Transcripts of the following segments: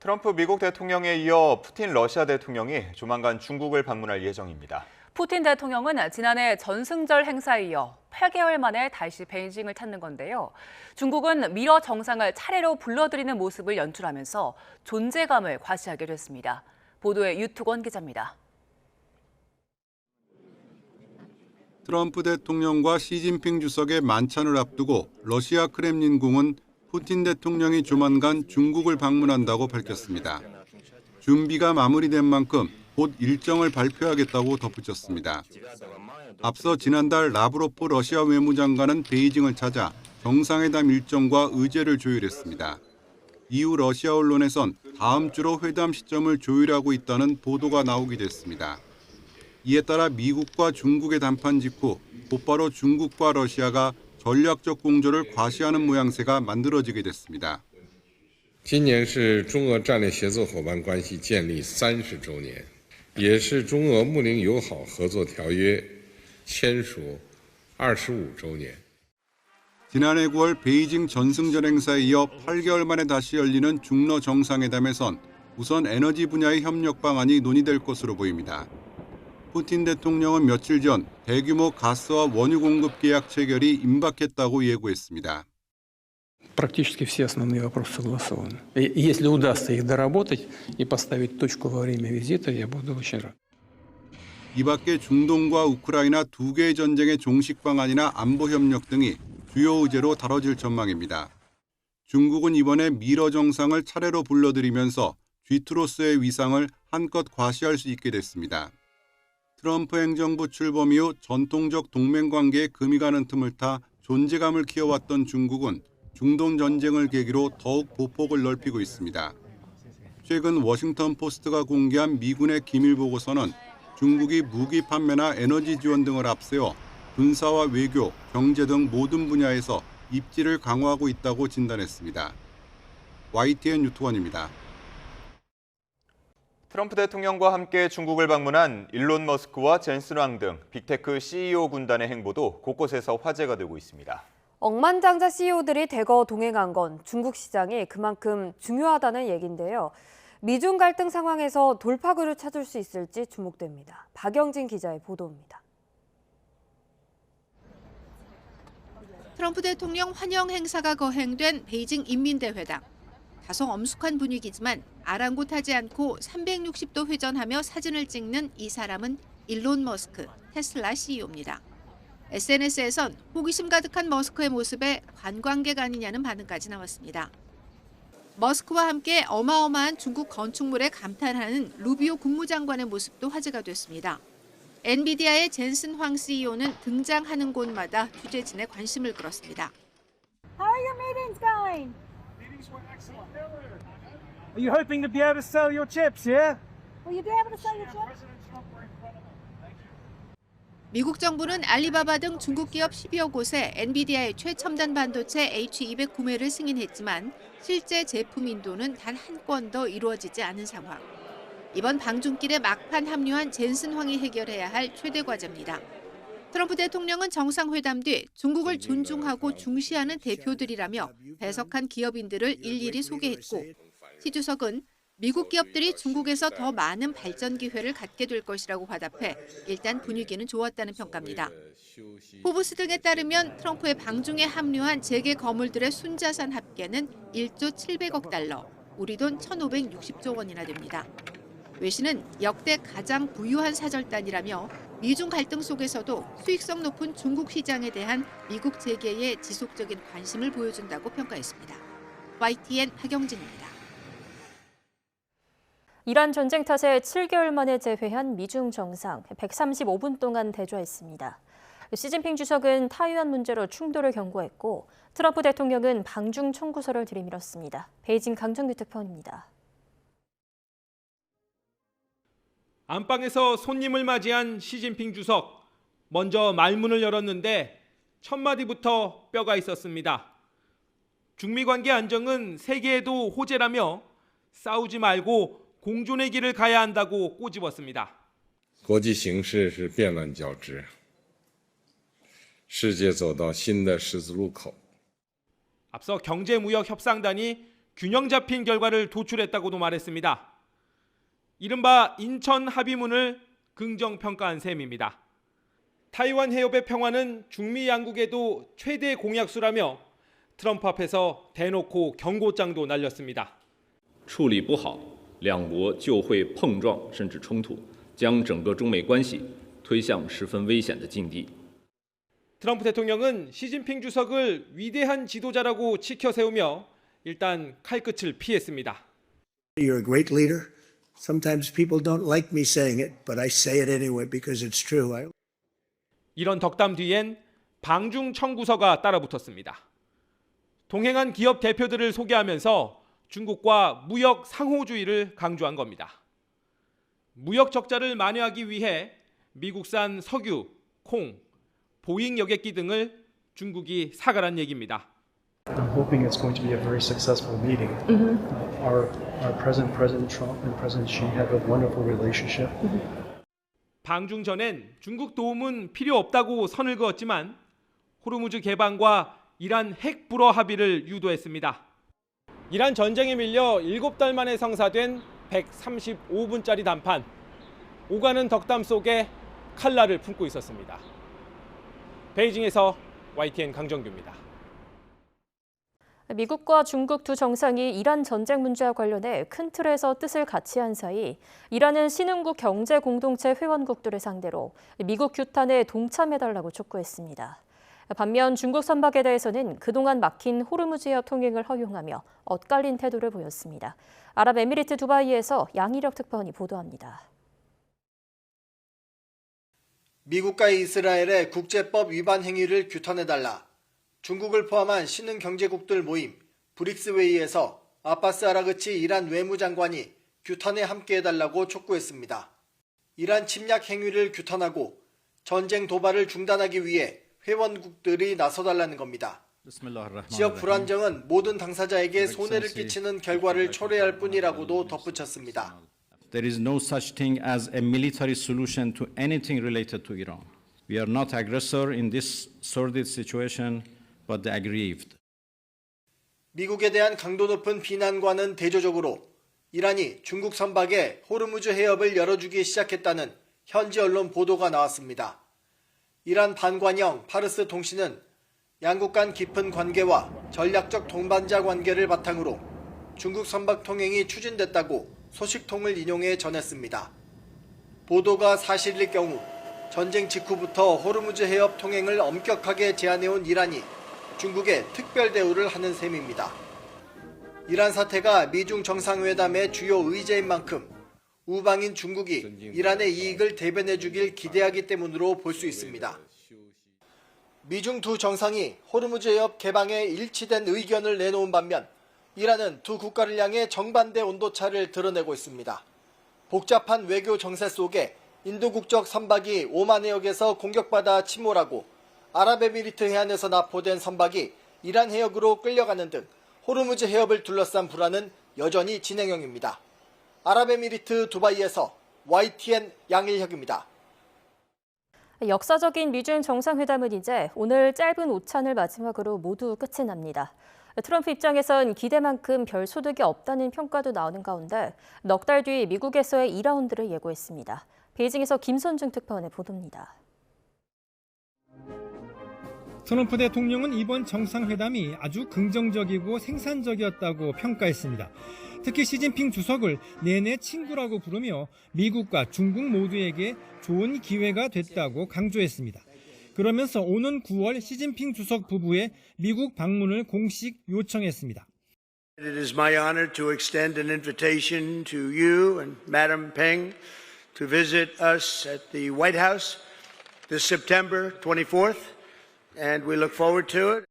트럼프 미국 대통령에 이어 푸틴 러시아 대통령이 조만간 중국을 방문할 예정입니다. 푸틴 대통령은 지난해 전승절 행사에 이어 8개월 만에 다시 베이징을 찾는 건데요. 중국은 미러 정상을 차례로 불러들이는 모습을 연출하면서 존재감을 과시하게 됐습니다. 보도에 유특원 기자입니다. 트럼프 대통령과 시진핑 주석의 만찬을 앞두고 러시아 크렘린궁은 푸틴 대통령이 조만간 중국을 방문한다고 밝혔습니다. 준비가 마무리된 만큼 곧 일정을 발표하겠다고 덧붙였습니다. 앞서 지난달 라브로프 러시아 외무장관은 베이징을 찾아 정상회담 일정과 의제를 조율했습니다. 이후 러시아 언론에선 다음 주로 회담 시점을 조율하고 있다는 보도가 나오기도 했습니다. 이에 따라 미국과 중국의談判 직후 곧바로 중국과 러시아가 전략적 공조를 과시하는 모양새가 만들어지게 됐습니다. 今年是中俄战略协作伙伴关系建立30周年，也是中俄睦邻友好合作条约签署25周年。 지난해 9월 베이징 전승절 행사에 이어 8개월 만에 다시 열리는 중러 정상회담에선 우선 에너지 분야의 협력 방안이 논의될 것으로 보입니다. 푸틴 대통령은 며칠 전 대규모 가스와 원유 공급 계약 체결이 임박했다고 예고했습니다. Практически все основные вопросы согласованы. И если удастся их доработать и поставить точку во время визита, я буду очень рад. 이 밖에 중동과 우크라이나 두 개의 전쟁의 종식 방안이나 안보 협력 등이 주요 의제로 다뤄질 전망입니다. 중국은 이번에 미러 정상을 차례로 불러들이면서 G투로서의 위상을 한껏 과시할 수 있게 됐습니다. 트럼프 행정부 출범 이후 전통적 동맹관계에 금이 가는 틈을 타 존재감을 키워왔던 중국은 중동 전쟁을 계기로 더욱 보폭을 넓히고 있습니다. 최근 워싱턴 포스트가 공개한 미군의 기밀 보고서는 중국이 무기 판매나 에너지 지원 등을 앞세워 군사와 외교, 경제 등 모든 분야에서 입지를 강화하고 있다고 진단했습니다. YTN 유투원입니다. 트럼프 대통령과 함께 중국을 방문한 일론 머스크와 젠슨 왕 등 빅테크 CEO 군단의 행보도 곳곳에서 화제가 되고 있습니다. 억만장자 CEO들이 대거 동행한 건 중국 시장이 그만큼 중요하다는 얘긴데요. 미중 갈등 상황에서 돌파구를 찾을 수 있을지 주목됩니다. 박영진 기자의 보도입니다. 트럼프 대통령 환영 행사가 거행된 베이징 인민대회당. 다소 엄숙한 분위기지만 아랑곳하지 않고 360도 회전하며 사진을 찍는 이 사람은 일론 머스크, 테슬라 CEO입니다. SNS에선 호기심 가득한 머스크의 모습에 관광객 아니냐는 반응까지 나왔습니다. 머스크와 함께 어마어마한 중국 건축물에 감탄하는 루비오 국무장관의 모습도 화제가 됐습니다. 엔비디아의 젠슨 황 CEO는 등장하는 곳마다 취재진의 관심을 끌었습니다. How are your meetings going? Meetings were excellent. Are you hoping to be able to sell your chips, yeah? Will you be able to sell your chips? 미국 정부는 알리바바 등 중국 기업 10여 곳에 엔비디아의 최첨단 반도체 H200 구매를 승인했지만 실제 제품 인도는 단 한 건도 이루어지지 않은 상황. 이번 방중길에 막판 합류한 젠슨 황이 해결해야 할 최대 과제입니다. 트럼프 대통령은 정상회담 뒤 중국을 존중하고 중시하는 대표들이라며 배석한 기업인들을 일일이 소개했고 시 주석은 미국 기업들이 중국에서 더 많은 발전 기회를 갖게 될 것이라고 화답해 일단 분위기는 좋았다는 평가입니다. 포브스 등에 따르면 트럼프의 방중에 합류한 재계 거물들의 순자산 합계는 1조 700억 달러, 우리 돈 1,560조 원이나 됩니다. 외신은 역대 가장 부유한 사절단이라며 미중 갈등 속에서도 수익성 높은 중국 시장에 대한 미국 재계의 지속적인 관심을 보여준다고 평가했습니다. YTN 박영진입니다. 이란 전쟁 탓에 7개월 만에 재회한 미중 정상, 135분 동안 대조했습니다. 시진핑 주석은 타이완 문제로 충돌을 경고했고 트럼프 대통령은 방중 청구서를 들이밀었습니다. 베이징 강정규 특파원입니다. 안방에서 손님을 맞이한 시진핑 주석. 먼저 말문을 열었는데 첫 마디부터 뼈가 있었습니다. 중미 관계 안정은 세계에도 호재라며 싸우지 말고 공존의 길을 가야 한다고 꼬집었습니다. 国际形势是变乱交织，世界走到新的十字路口。 앞서 경제무역 협상단이 균형 잡힌 결과를 도출했다고도 말했습니다. 이른바 인천 합의문을 긍정평가한 셈입니다. 타이완 해협의 평화는 중미 양국에도 최대 공약수라며 트럼프 앞에서 대놓고 경고장도 날렸습니다. 处理不好，两国就会碰撞甚至冲突，将整个中美关系推向十分危险的境地。 트럼프 대통령은 시진핑 주석을 위대한 지도자라고 치켜 세우며 일단 칼끝을 피했습니다. You're a great leader. Sometimes people don't like me saying it, but I say it anyway because it's true. 이런 덕담 뒤엔 방중 청구서가 따라붙었습니다. 동행한 기업 대표들을 소개하면서 중국과 무역 상호주의를 강조한 겁니다. 무역 적자를 만회하기 위해 미국산 석유, 콩, 보잉 여객기 등을 중국이 사가란 얘기입니다. I'm hoping it's going to be a very successful meeting. Our President Trump and President Xi have a wonderful relationship. 방중 전엔 중국 도움은 필요 없다고 선을 그었지만 호르무즈 개방과 이란 핵 불허 합의를 유도했습니다. 이란 전쟁에 밀려 7달 만에 성사된 135분짜리 담판. 오가는 덕담 속에 칼날을 품고 있었습니다. 베이징에서 YTN 강정규입니다. 미국과 중국 두 정상이 이란 전쟁 문제와 관련해 큰 틀에서 뜻을 같이 한 사이 이란은 신흥국 경제 공동체 회원국들을 상대로 미국 규탄에 동참해달라고 촉구했습니다. 반면 중국 선박에 대해서는 그동안 막힌 호르무즈 해협 통행을 허용하며 엇갈린 태도를 보였습니다. 아랍에미리트 두바이에서 양희력 특파원이 보도합니다. 미국과 이스라엘의 국제법 위반 행위를 규탄해달라. 중국을 포함한 신흥 경제국들 모임 브릭스 회의에서 아바스 아라그치 이란 외무장관이 규탄에 함께해달라고 촉구했습니다. 이란 침략 행위를 규탄하고 전쟁 도발을 중단하기 위해 회원국들이 나서달라는 겁니다. 지역 불안정은 모든 당사자에게 손해를 끼치는 결과를 초래할 뿐이라고도 덧붙였습니다. There is no such thing as a military solution to anything related to Iran. We are not aggressor in this sordid situation, but the aggrieved. 미국에 대한 강도 높은 비난과는 대조적으로 이란이 중국 선박에 호르무즈 해협을 열어주기 시작했다는 현지 언론 보도가 나왔습니다. 이란 반관영 파르스 통신은 양국 간 깊은 관계와 전략적 동반자 관계를 바탕으로 중국 선박 통행이 추진됐다고 소식통을 인용해 전했습니다. 보도가 사실일 경우 전쟁 직후부터 호르무즈 해협 통행을 엄격하게 제한해온 이란이 중국에 특별 대우를 하는 셈입니다. 이란 사태가 미중 정상회담의 주요 의제인 만큼 우방인 중국이 이란의 이익을 대변해 주길 기대하기 때문으로 볼 수 있습니다. 미중 두 정상이 호르무즈 해협 개방에 일치된 의견을 내놓은 반면 이란은 두 국가를 향해 정반대 온도차를 드러내고 있습니다. 복잡한 외교 정세 속에 인도 국적 선박이 오만 해역에서 공격받아 침몰하고 아랍에미리트 해안에서 납포된 선박이 이란 해역으로 끌려가는 등 호르무즈 해협을 둘러싼 불안은 여전히 진행형입니다. 아랍에미리트 두바이에서 YTN 양일혁입니다. 역사적인 미중 정상회담은 이제 오늘 짧은 오찬을 마지막으로 모두 끝이 납니다. 트럼프 입장에선 기대만큼 별 소득이 없다는 평가도 나오는 가운데 넉 달 뒤 미국에서의 2라운드를 예고했습니다. 베이징에서 김선중 특파원의 보도입니다. 트럼프 대통령은 이번 정상회담이 아주 긍정적이고 생산적이었다고 평가했습니다. 특히 시진핑 주석을 내내 친구라고 부르며 미국과 중국 모두에게 좋은 기회가 됐다고 강조했습니다. 그러면서 오는 9월 시진핑 주석 부부의 미국 방문을 공식 요청했습니다. It is my honor to extend an invitation to you and Madam Peng to visit us at the White House this September 24th, and we look forward to it.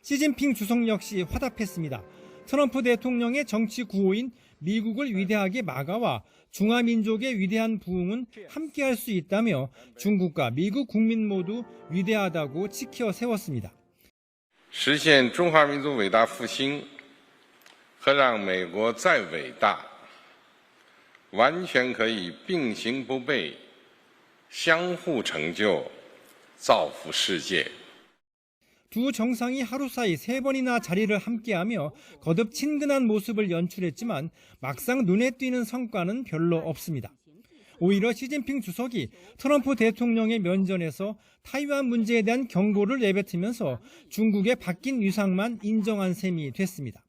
시진핑 주석 역시 화답했습니다. 트럼프 대통령의 정치 구호인 미국을 위대하게 막아와 중화민족의 위대한 부흥은 함께할 수 있다며 중국과 미국 국민 모두 위대하다고 치켜 세웠습니다. 实现中华民族伟大复兴和让美国再伟大完全可以并行不悖相互成就造福世界두 정상이 하루 사이 3번이나 자리를 함께하며 거듭 친근한 모습을 연출했지만 막상 눈에 띄는 성과는 별로 없습니다. 오히려 시진핑 주석이 트럼프 대통령의 면전에서 타이완 문제에 대한 경고를 내뱉으면서 중국의 바뀐 위상만 인정한 셈이 됐습니다.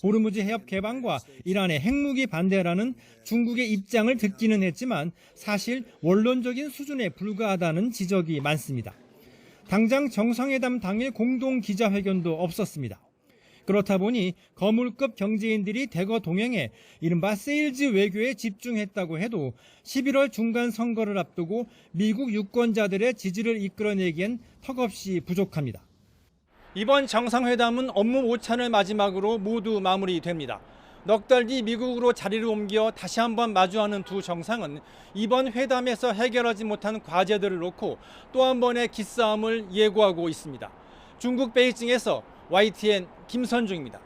호르무즈 해협 개방과 이란의 핵무기 반대라는 중국의 입장을 듣기는 했지만 사실 원론적인 수준에 불과하다는 지적이 많습니다. 당장 정상회담 당일 공동 기자회견도 없었습니다. 그렇다 보니 거물급 경제인들이 대거 동행해 이른바 세일즈 외교에 집중했다고 해도 11월 중간 선거를 앞두고 미국 유권자들의 지지를 이끌어내기엔 턱없이 부족합니다. 이번 정상회담은 업무 오찬을 마지막으로 모두 마무리됩니다. 넉 달 뒤 미국으로 자리를 옮겨 다시 한번 마주하는 두 정상은 이번 회담에서 해결하지 못한 과제들을 놓고 또 한 번의 기싸움을 예고하고 있습니다. 중국 베이징에서 YTN 김선중입니다.